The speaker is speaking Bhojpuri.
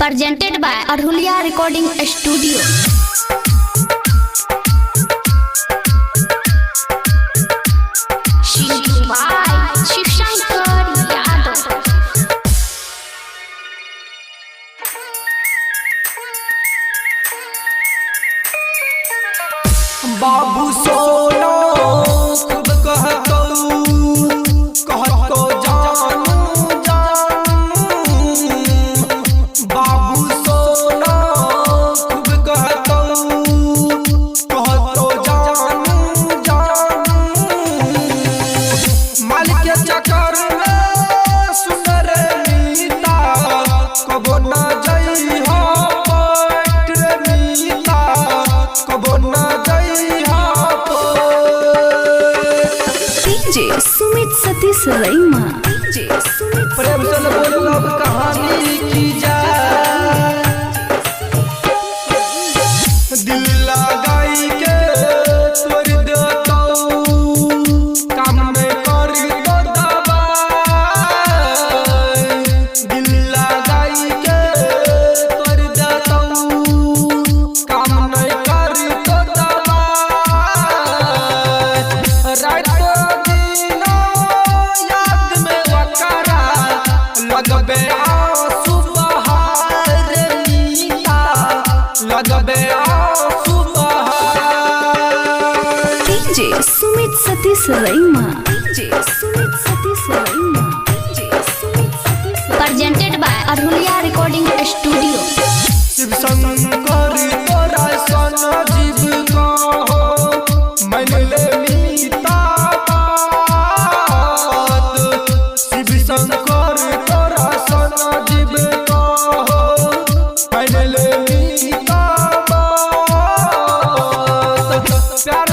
presented by Arhulia Recording Studio. बाबू सोना खुद कहतो जानू बाबू सोना खुद कहतो माल के चक्कर में सुनर मीता कबो ना जई हो पैट रे मीता कबो ना सुमित सतीश रईमा प्रेम चल बोलो कहानी की जाए दिल लगाई के तोड़ देता काम में करी तो दबाई दिल लगाई के तोड़ देता काम नहीं करी तो दबाई रात लगबे आंसू बहार नीता लगबे आंसू बहार DJ Sumit Satish Raima presented by Arhulia Recording Studio. Shiv Shankar तोरा सन जीव को मैंने ले मीता बात शिव शंकर तोरा सन जीव को मैंने ले मीता बात प्यार